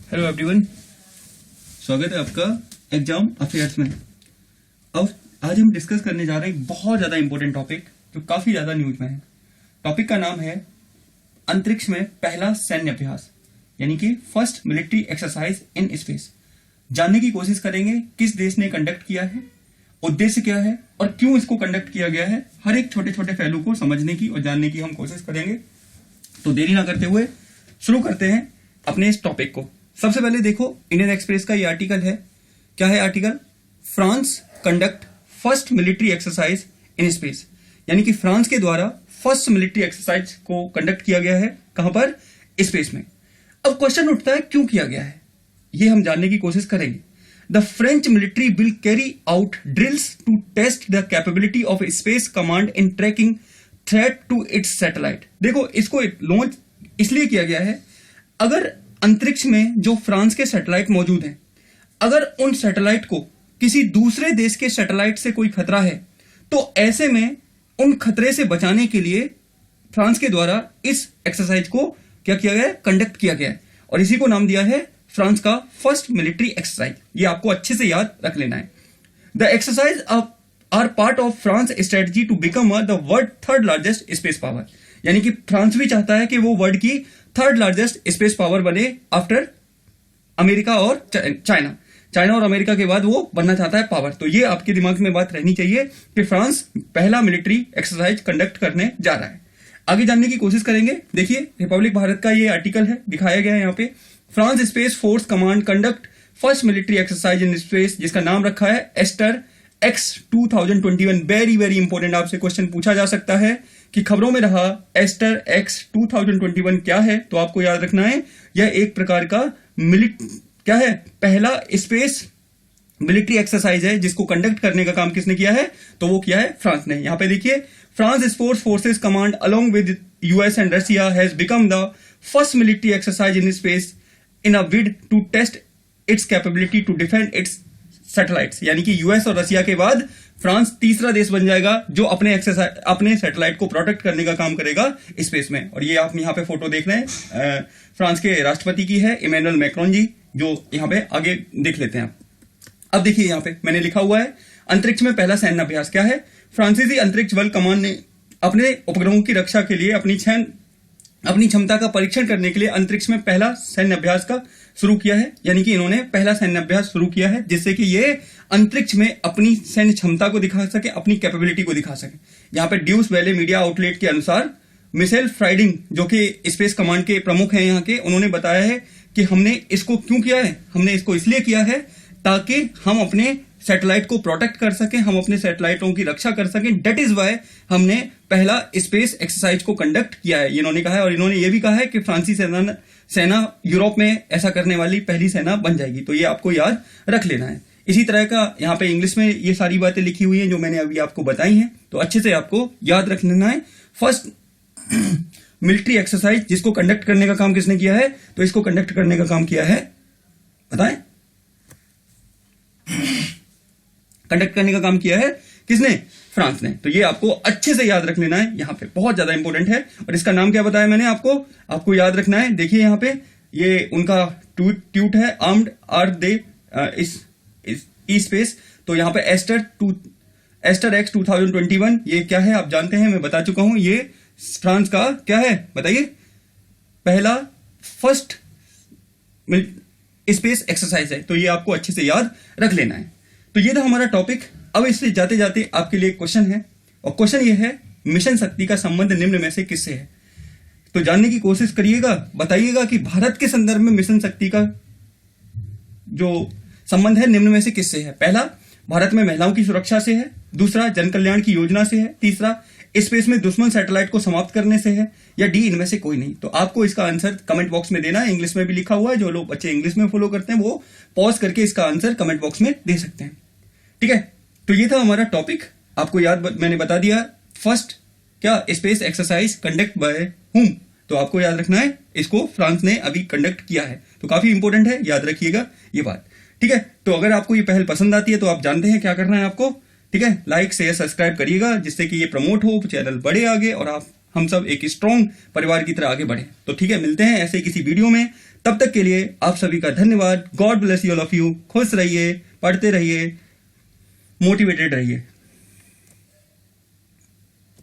Hello everyone, स्वागत है आपका एग्जाम अफेयर्स में। और आज हम डिस्कस करने जा रहे हैं बहुत ज़्यादा इंपॉर्टेंट टॉपिक जो काफ़ी ज़्यादा न्यूज में है। टॉपिक का नाम है अंतरिक्ष में पहला सैन्य अभ्यास, यानी कि first military exercise in space. जानने की कोशिश करेंगे किस देश ने कंडक्ट किया है, उद्देश्य क्या है और क्यों इसको कंडक्ट किया गया है। हर एक छोटे छोटे पहलू को समझने की और जानने की हम कोशिश करेंगे। तो देरी ना करते हुए शुरू करते हैं अपने इस टॉपिक को। सबसे पहले देखो, इंडियन एक्सप्रेस का ये आर्टिकल है। क्या है article? France conduct first military exercise in space, यानी कि फ्रांस के द्वारा फर्स्ट मिलिट्री एक्सरसाइज को कंडक्ट किया गया है। कहां पर? स्पेस में। अब क्वेश्चन उठता है क्यों किया गया है, ये हम जानने की कोशिश करेंगे। The French military will carry out drills to test the capability of space command in tracking threat to its satellite. देखो, इसको लॉन्च इसलिए किया गया है, अगर अंतरिक्ष में जो फ्रांस के सैटेलाइट मौजूद हैं, अगर उन सैटेलाइट को किसी दूसरे देश के सैटेलाइट से कोई खतरा है, तो ऐसे में उन खतरे से बचाने के लिए फ्रांस के द्वारा इस एक्सरसाइज को क्या किया गया है? कंडक्ट किया गया है। और इसी को नाम दिया है फ्रांस का फर्स्ट मिलिट्री एक्सरसाइज। ये आपको अच्छे से याद रख लेना है। The exercise are part of France strategy to become the world third largest space power, यानी कि फ्रांस भी चाहता है कि वो वर्ल्ड की थर्ड लार्जेस्ट स्पेस पावर बने आफ्टर अमेरिका और चाइना और अमेरिका के बाद वो बनना चाहता है पावर। तो ये आपके दिमाग में बात रहनी चाहिए कि फ्रांस पहला मिलिट्री एक्सरसाइज कंडक्ट करने जा रहा है। आगे जानने की कोशिश करेंगे। देखिए, रिपब्लिक भारत का ये आर्टिकल है, दिखाया गया है यहाँ पे। France space force command conduct first military exercise in space, जिसका नाम रखा है Aster X 2021। Very very important, आपसे क्वेश्चन पूछा जा सकता है कि खबरों में रहा एस्टर एक्स 2021 क्या है, तो आपको याद रखना है यह एक प्रकार का क्या है? पहला स्पेस मिलिट्री एक्सरसाइज है, जिसको कंडक्ट करने का काम किसने किया है? तो वो किया है फ्रांस ने। यहां पे देखिए, France space forces command along with US and Russia has become the first military exercise in space in a bid to test its capability to defend its satellites, यानी कि यूएस और रशिया के बाद France तीसरा देश बन जाएगा जो अपने सैटेलाइट को प्रोटेक्ट करने का काम करेगा स्पेस में। और ये आप यहाँ पे फोटो देख रहे हैं, फ्रांस के राष्ट्रपति की है, इमैनुअल मैक्रोन जी, जो यहाँ पे आगे देख लेते हैं आप। अब देखिए, यहाँ पे मैंने लिखा हुआ है अंतरिक्ष में पहला सैन्य अभ्यास। क्या है? फ्रांसीसी अंतरिक्ष बल कमान ने अपने उपग्रहों की रक्षा के लिए अपनी क्षमता का परीक्षण करने के लिए अंतरिक्ष में पहला सैन्य अभ्यास का शुरू किया है, यानी कि इन्होंने पहला सैन्य अभ्यास शुरू किया है, जिससे कि ये अंतरिक्ष में अपनी सैन्य क्षमता को दिखा सके, अपनी कैपेबिलिटी को दिखा सके। यहाँ पे ड्यूस वैले मीडिया आउटलेट के अनुसार मिशेल फ्राइडिंग, जो कि स्पेस कमांड के प्रमुख हैं यहाँ के, उन्होंने बताया है कि हमने इसको क्यों किया है। हमने इसको इसलिए किया है ताकि हम अपने सैटेलाइट को प्रोटेक्ट कर सकें, हम अपने सैटेलाइटों की रक्षा कर सकें। डेट इज वाई हमने पहला स्पेस एक्सरसाइज को कंडक्ट किया है, इन्होंने कहा है। और इन्होंने ये भी कहा है कि फ्रांसी सेना यूरोप में ऐसा करने वाली पहली सेना बन जाएगी। तो ये आपको याद रख लेना है। इसी तरह का यहाँ पे इंग्लिश में ये सारी बातें लिखी हुई हैं जो मैंने अभी आपको बताई हैं, तो अच्छे से आपको याद रख लेना है। फर्स्ट मिलिट्री एक्सरसाइज, जिसको कंडक्ट करने का काम किसने किया है? तो इसको कंडक्ट करने का काम किया है, बताएं, कंडक्ट करने का काम किया है किसने? फ्रांस ने। तो ये आपको अच्छे से याद रख लेना है, यहाँ पे बहुत ज्यादा इंपॉर्टेंट है। और इसका नाम क्या बताया मैंने आपको याद रखना है। देखिए, यहाँ पे ये उनका ट्यूट है, आर्म्ड आर दे ई स्पेस। तो यहाँ पे एस्टर एक्स 2021 ये क्या है आप जानते हैं, मैं बता चुका हूं। ये फ्रांस का क्या है बताइए? पहला फर्स्ट स्पेस एक्सरसाइज है। तो ये आपको अच्छे से याद रख लेना है। तो ये था हमारा टॉपिक। अब इससे जाते जाते आपके लिए क्वेश्चन है, और क्वेश्चन ये है, मिशन शक्ति का संबंध निम्न में से किससे है? तो जानने की कोशिश करिएगा, बताइएगा कि भारत के संदर्भ में मिशन शक्ति का जो संबंध है निम्न में से किससे है? पहला, भारत में महिलाओं की सुरक्षा से है। दूसरा, जन कल्याण की योजना से है। तीसरा, स्पेस में दुश्मन सैटेलाइट को समाप्त करने से है। या डी, इनमें से कोई नहीं। तो आपको इसका आंसर कमेंट बॉक्स में देना है। इंग्लिश में भी लिखा हुआ है, जो लोग बच्चे इंग्लिश में फॉलो करते हैं वो पॉज करके इसका आंसर कमेंट बॉक्स में दे सकते हैं। ठीक है, तो ये था हमारा टॉपिक, आपको याद मैंने बता दिया। फर्स्ट क्या space exercise conduct by whom, तो आपको याद रखना है इसको फ्रांस ने अभी कंडक्ट किया है। तो काफी इंपॉर्टेंट है, याद रखिएगा ये बात। ठीक है, तो अगर आपको ये पहल पसंद आती है तो आप जानते हैं क्या करना है आपको। ठीक है, लाइक शेयर सब्सक्राइब करिएगा, जिससे कि ये प्रमोट हो, चैनल बढ़े आगे और हम सब एक स्ट्रॉन्ग परिवार की तरह आगे बढ़े। तो ठीक है, मिलते हैं ऐसे किसी वीडियो में। तब तक के लिए आप सभी का धन्यवाद। God bless you all of you. खुश रहिए, पढ़ते रहिए, मोटिवेटेड रहिए।